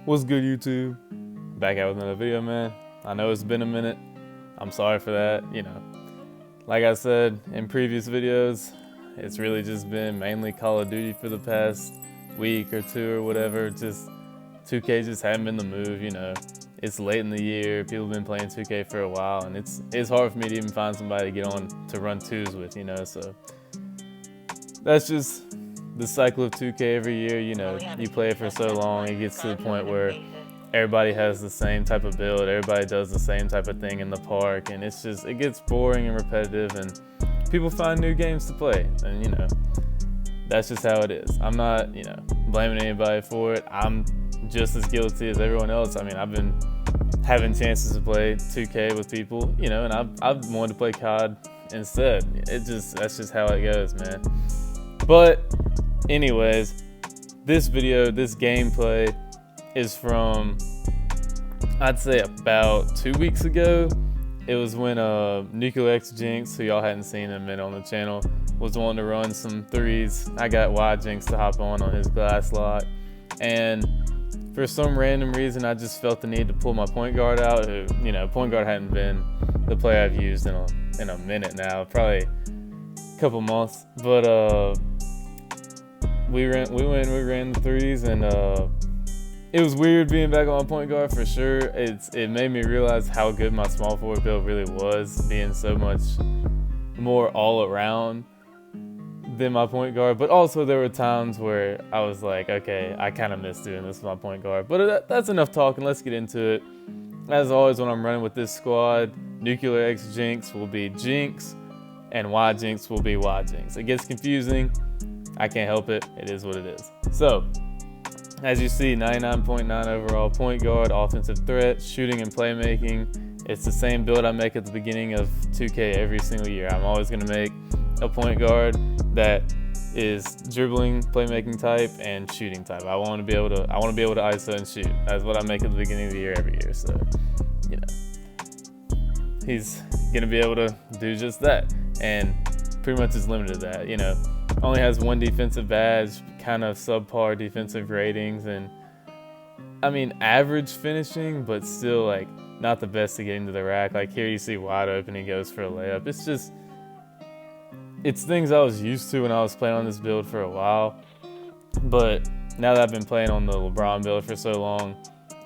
What's good, YouTube? Back out with another video, man. I know it's been a minute. I'm sorry for that. Like I said in previous videos, it's really just been mainly Call of Duty for the past week or two or whatever. Just 2K just haven't been the move. It's late in the year. People have been playing 2K for a while, and it's hard for me to even find somebody to get on to run twos with. So that's just the cycle of 2K every year. You play it for so long, it gets to the point where everybody has the same type of build, everybody does the same type of thing in the park, and it gets boring and repetitive, and people find new games to play, and that's just how it is. I'm not blaming anybody for it. I'm just as guilty as everyone else. I've been having chances to play 2K with people, and I've wanted to play COD instead. That's just how it goes, man. But anyways, this gameplay is from, I'd say, about 2 weeks ago. It was when Nuclear X Jinx, who y'all hadn't seen in a minute on the channel, was wanting to run some threes. I got Y Jinx to hop on his glass lock, and for some random reason, I just felt the need to pull my point guard out. Point guard hadn't been the player I've used in a minute now, probably a couple months. But we ran the threes, and it was weird being back on point guard for sure. It made me realize how good my small forward build really was, being so much more all around than my point guard. But also there were times where I was like, okay, I kind of miss doing this with my point guard. But that's enough talking. Let's get into it. As always, when I'm running with this squad, Nuclear X Jinx will be Jinx, and Y Jinx will be Y Jinx. It gets confusing. I can't help it. It is what it is. So, as you see, 99.9 overall point guard, offensive threat, shooting and playmaking. It's the same build I make at the beginning of 2K every single year. I'm always going to make a point guard that is dribbling, playmaking type, and shooting type. I want to be able to ISO and shoot. That's what I make at the beginning of the year every year. So, he's going to be able to do just that, and pretty much is limited to that. Only has one defensive badge, kind of subpar defensive ratings, and average finishing, but still not the best to get into the rack. Like here you see wide open, he goes for a layup. It's things I was used to when I was playing on this build for a while, but now that I've been playing on the LeBron build for so long,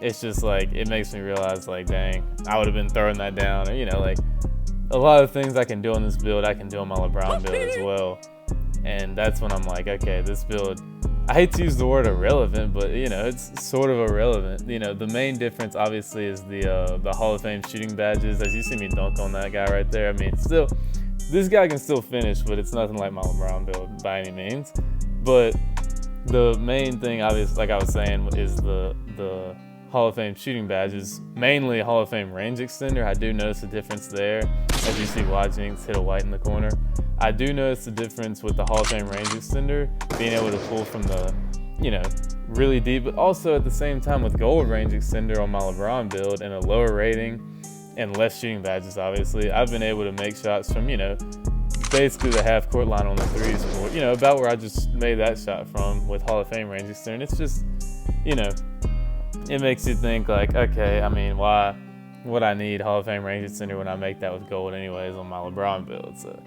it's just it makes me realize dang, I would have been throwing that down, or a lot of things I can do on this build I can do on my LeBron build as well. And that's when I'm like, okay, this build, I hate to use the word irrelevant, but it's sort of irrelevant. The main difference obviously is the Hall of Fame shooting badges. As you see me dunk on that guy right there, still, this guy can still finish, but it's nothing like my LeBron build by any means. But the main thing, obviously, like I was saying, is the Hall of Fame shooting badges, mainly Hall of Fame range extender. I do notice a difference there. As you see Y Jinx hit a white in the corner. I do notice the difference with the Hall of Fame range extender, being able to pull from the, really deep, but also at the same time with gold range extender on my LeBron build and a lower rating and less shooting badges, obviously, I've been able to make shots from, basically the half court line on the threes, about where I just made that shot from with Hall of Fame range extender. It's just, it makes you think okay, why would I need Hall of Fame range extender when I make that with gold anyways on my LeBron build? So.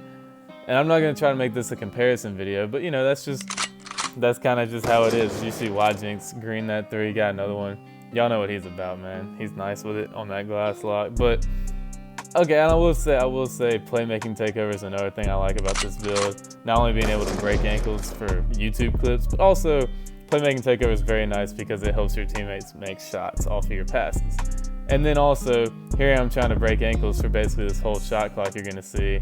And I'm not going to try to make this a comparison video, but that's kind of just how it is. You see Y Jinx green that three, got another one. Y'all know what he's about, man. He's nice with it on that glass lock. But okay, and I will say playmaking takeover is another thing I like about this build. Not only being able to break ankles for YouTube clips, but also playmaking takeover is very nice because it helps your teammates make shots off of your passes. And then also, here I am trying to break ankles for basically this whole shot clock you're going to see.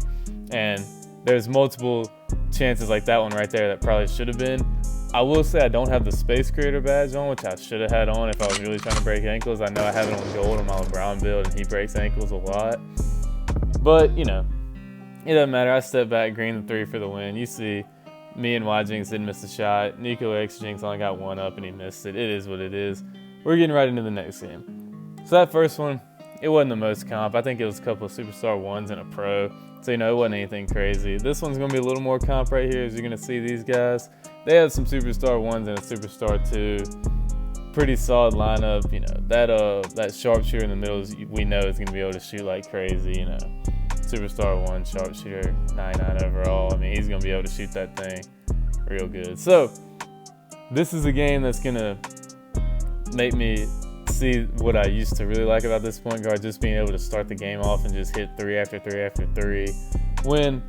And there's multiple chances like that one right there that probably should have been. I will say I don't have the Space Creator badge on, which I should have had on if I was really trying to break ankles. I know I have it on gold on my LeBron build, and he breaks ankles a lot. But, it doesn't matter. I step back, green the three for the win. You see me and Y Jinx didn't miss a shot. Nuclear X Jinx only got one up, and he missed it. It is what it is. We're getting right into the next game. So that first one, it wasn't the most comp. I think it was a couple of Superstar 1s and a Pro. So, it wasn't anything crazy. This one's going to be a little more comp right here. As you're going to see these guys, they have some Superstar 1s and a Superstar 2. pretty solid lineup. You know, that sharpshooter in the middle we know is going to be able to shoot like crazy. You know, superstar 1, sharpshooter, 99 overall. I mean, he's going to be able to shoot that thing real good. So this is a game that's going to make me see what I used to really like about this point guard, just being able to start the game off and just hit 3 after 3 after 3. When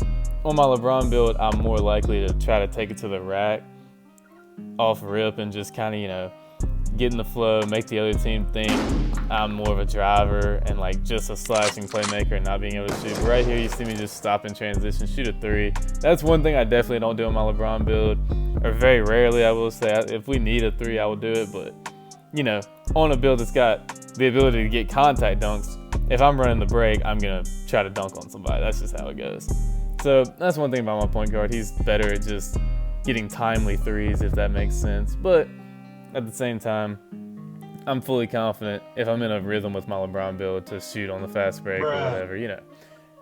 on my LeBron build, I'm more likely to try to take it to the rack off rip and just kind of, you know, get in the flow, make the other team think I'm more of a driver and like just a slashing playmaker and not being able to shoot. But right here, you see me just stop in transition, shoot a 3. That's one thing I definitely don't do on my LeBron build, or very rarely, I will say. If we need a 3, I will do it, but you know, on a build that's got the ability to get contact dunks, if I'm running the break, I'm going to try to dunk on somebody. That's just how it goes. So that's one thing about my point guard. He's better at just getting timely 3s, if that makes sense. But at the same time, I'm fully confident if I'm in a rhythm with my LeBron build to shoot on the fast break or whatever, you know.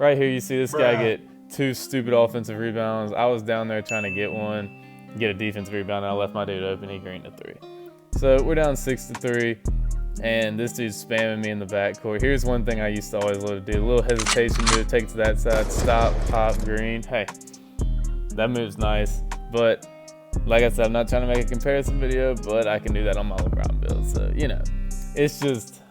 Right here, you see this guy get 2 stupid offensive rebounds. I was down there trying to get a defensive rebound, and I left my dude open. He greened a 3. So we're down 6-3, and this dude's spamming me in the backcourt. Here's one thing I used to always love to do. A little hesitation move, take it to that side, stop, pop, green. Hey, that move's nice. But like I said, I'm not trying to make a comparison video, but I can do that on my LeBron build. So, you know, it's just,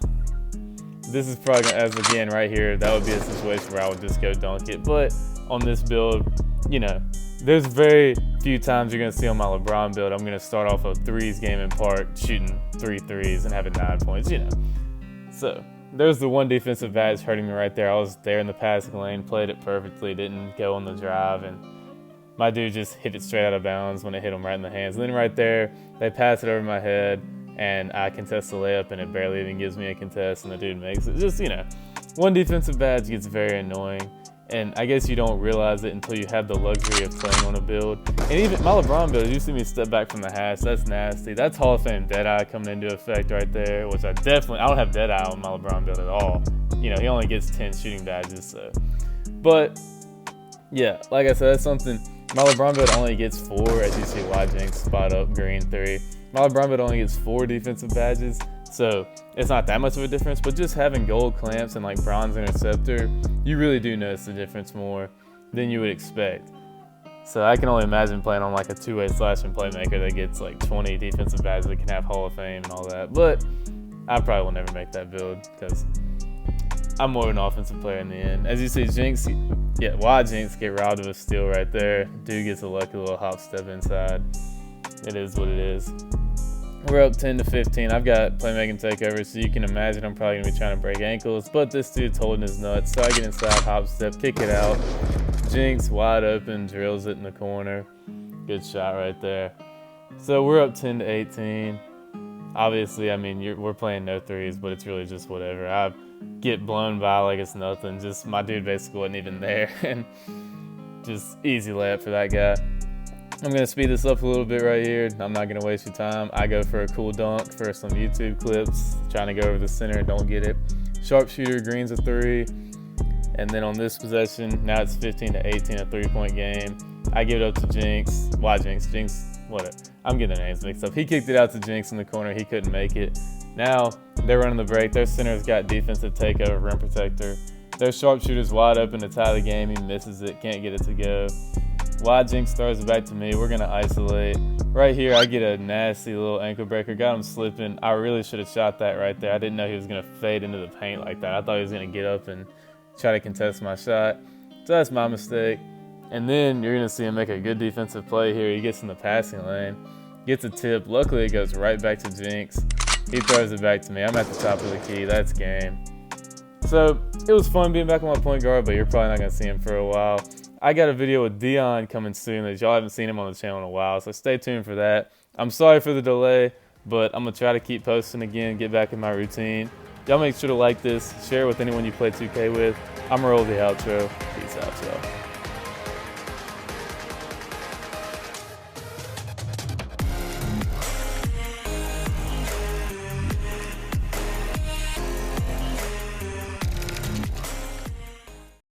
this is probably gonna, as again right here, that would be a situation where I would just go dunk it. But on this build, you know, there's very few times you're going to see on my LeBron build I'm going to start off a 3s game in park, shooting 3 3s and having 9 points, you know. So there's the one defensive advantage hurting me right there. I was there in the passing lane, played it perfectly, didn't go on the drive, and my dude just hit it straight out of bounds when it hit him right in the hands. And then right there, they pass it over my head, and I contest the layup, and it barely even gives me a contest, and the dude makes it. Just, you know, one defensive badge gets very annoying. And I guess you don't realize it until you have the luxury of playing on a build. And even my LeBron build, you see me step back from the hash, that's nasty. That's Hall of Fame Deadeye coming into effect right there, which I don't have Deadeye on my LeBron build at all. You know, he only gets 10 shooting badges, so. But, yeah, like I said, that's something. My LeBron build only gets 4, as you see Jinx spot up, green 3. My LeBron build only gets 4 defensive badges. So it's not that much of a difference, but just having gold clamps and like bronze interceptor, you really do notice the difference more than you would expect. So I can only imagine playing on like a 2-way slashing playmaker that gets like 20 defensive badges that can have Hall of Fame and all that. But I probably will never make that build because I'm more of an offensive player in the end. As you see, Jinx get robbed of a steal right there. Dude gets a lucky little hop step inside. It is what it is. We're up 10-15. I've got playmaking takeover, so you can imagine I'm probably going to be trying to break ankles, but this dude's holding his nuts, so I get inside, hop step, kick it out. Jinx, wide open, drills it in the corner. Good shot right there. So we're up 10-18. Obviously, I mean, we're playing no 3s, but it's really just whatever. I get blown by like it's nothing. Just my dude basically wasn't even there, and just easy layup for that guy. I'm going to speed this up a little bit right here. I'm not going to waste your time. I go for a cool dunk for some YouTube clips, trying to go over the center, don't get it. Sharpshooter, greens a 3. And then on this possession, now it's 15-18, a 3-point game. I give it up to Jinx. Why Jinx? Jinx, whatever. I'm getting their names mixed up. He kicked it out to Jinx in the corner. He couldn't make it. Now they're running the break. Their center's got defensive takeover, rim protector. Their sharpshooter's wide open to tie the game. He misses it, can't get it to go. Jinx throws it back to me. We're going to isolate. Right here, I get a nasty little ankle breaker. Got him slipping. I really should have shot that right there. I didn't know he was going to fade into the paint like that. I thought he was going to get up and try to contest my shot. So that's my mistake. And then you're going to see him make a good defensive play here. He gets in the passing lane, gets a tip. Luckily, it goes right back to Jinx. He throws it back to me. I'm at the top of the key. That's game. So it was fun being back on my point guard, but you're probably not going to see him for a while. I got a video with Dion coming soon that y'all haven't seen him on the channel in a while, so stay tuned for that. I'm sorry for the delay, but I'm going to try to keep posting again, get back in my routine. Y'all make sure to like this, share it with anyone you play 2K with. I'm Raul the outro. Peace out, y'all.